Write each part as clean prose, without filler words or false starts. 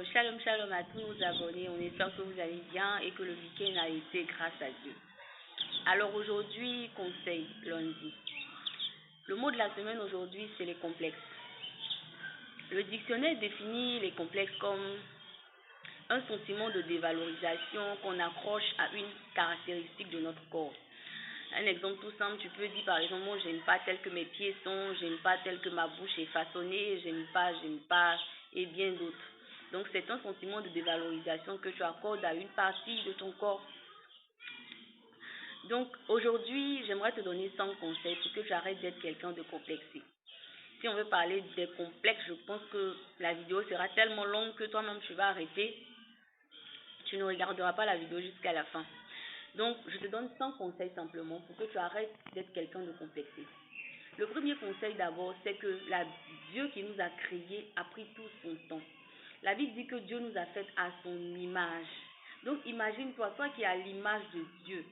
Shalom, shalom à tous nos abonnés. On espère que vous allez bien et que le week-end a été grâce à Dieu. Alors aujourd'hui, conseil lundi. Le mot de la semaine aujourd'hui, c'est les complexes. Le dictionnaire définit les complexes comme un sentiment de dévalorisation qu'on accroche à une caractéristique de notre corps. Un exemple tout simple, tu peux dire par exemple, moi j'aime pas tel que mes pieds sont, j'aime pas tel que ma bouche est façonnée, j'aime pas, et bien d'autres. Donc c'est un sentiment de dévalorisation que tu accordes à une partie de ton corps. Donc aujourd'hui, j'aimerais te donner 100 conseils pour que tu arrêtes d'être quelqu'un de complexé. Si on veut parler des complexes, je pense que la vidéo sera tellement longue que toi-même tu vas arrêter. Tu ne regarderas pas la vidéo jusqu'à la fin. Donc, je te donne 100 conseils simplement pour que tu arrêtes d'être quelqu'un de complexé. Le premier conseil d'abord, c'est que Dieu qui nous a créés a pris tout son temps. La Bible dit que Dieu nous a fait à son image. Donc, imagine-toi, toi qui as l'image de Dieu,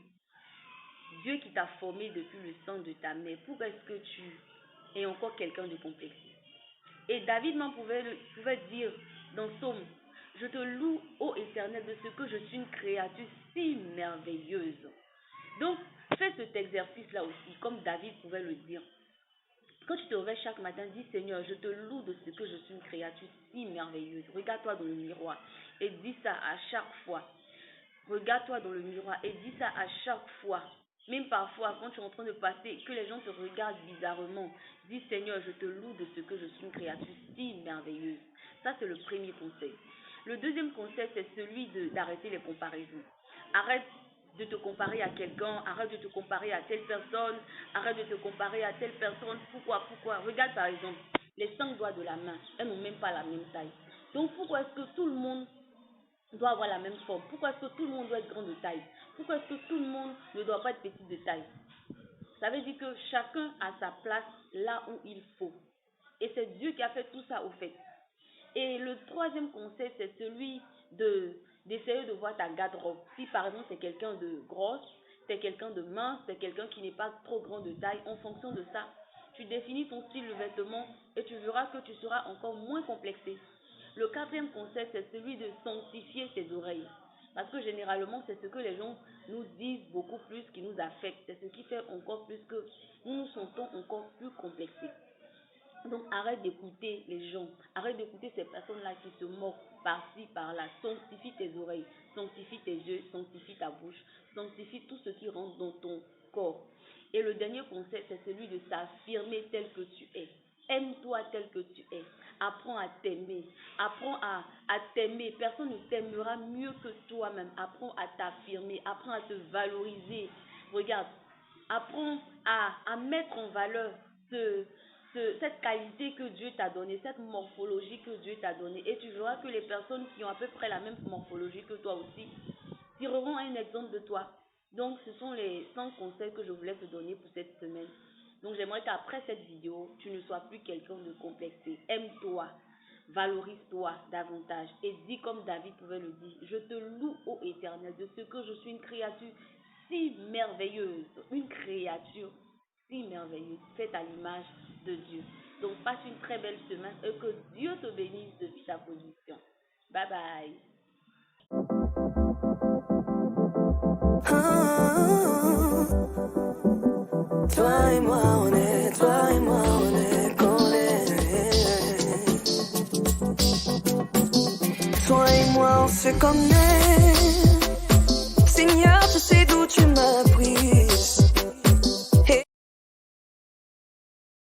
Dieu qui t'a formé depuis le sang de ta mère, pourquoi est-ce que tu es encore quelqu'un de complexé? Et David m'en pouvait dire dans Psaume, je te loue, ô Éternel, de ce que je suis une créature si merveilleuse. Donc, fais cet exercice-là aussi, comme David pouvait le dire. Quand tu te réveilles chaque matin, dis Seigneur, je te loue de ce que je suis une créature si merveilleuse. Regarde-toi dans le miroir et dis ça à chaque fois. Regarde-toi dans le miroir et dis ça à chaque fois. Même parfois, quand tu es en train de passer, que les gens te regardent bizarrement, dis Seigneur, je te loue de ce que je suis une créature si merveilleuse. Ça, c'est le premier conseil. Le deuxième conseil, c'est celui d'arrêter les comparaisons. Arrête de te comparer à quelqu'un, arrête de te comparer à telle personne, arrête de te comparer à telle personne. Pourquoi? Regarde par exemple, les 5 doigts de la main, elles n'ont même pas la même taille. Donc pourquoi est-ce que tout le monde doit avoir la même forme? Pourquoi est-ce que tout le monde doit être grand de taille? Pourquoi est-ce que tout le monde ne doit pas être petit de taille? Ça veut dire que chacun a sa place là où il faut. Et c'est Dieu qui a fait tout ça au fait. Et le troisième conseil, c'est celui d'essayer de voir ta garde-robe. Si par exemple c'est quelqu'un de grosse, c'est quelqu'un de mince, c'est quelqu'un qui n'est pas trop grand de taille, en fonction de ça, tu définis ton style de vêtement et tu verras que tu seras encore moins complexé. Le quatrième conseil, c'est celui de sanctifier tes oreilles. Parce que généralement, c'est ce que les gens nous disent beaucoup plus qui nous affecte. C'est ce qui fait encore plus que nous nous sentons encore plus complexés. Donc arrête d'écouter les gens, arrête d'écouter ces personnes-là qui se moquent par-ci, par-là. Sanctifie tes oreilles, sanctifie tes yeux, sanctifie ta bouche, sanctifie tout ce qui rentre dans ton corps. Et le dernier conseil, c'est celui de s'affirmer tel que tu es. Aime-toi tel que tu es. Apprends à t'aimer. Apprends à t'aimer. Personne ne t'aimera mieux que toi-même. Apprends à t'affirmer. Apprends à te valoriser. Regarde, apprends à mettre en valeur cette qualité que Dieu t'a donnée, cette morphologie que Dieu t'a donnée. Et tu verras que les personnes qui ont à peu près la même morphologie que toi aussi tireront un exemple de toi. Donc, ce sont les 100 conseils que je voulais te donner pour cette semaine. Donc, j'aimerais qu'après cette vidéo, tu ne sois plus quelqu'un de complexé. Aime-toi, valorise-toi davantage. Et dis comme David pouvait le dire, je te loue, ô Éternel, de ce que je suis une créature si merveilleuse. Une créature si merveilleuse, faite à l'image de Dieu. Donc, passe une très belle semaine et que Dieu te bénisse depuis ta position. Bye bye. Toi et moi on est collés. Toi et moi on se connaît.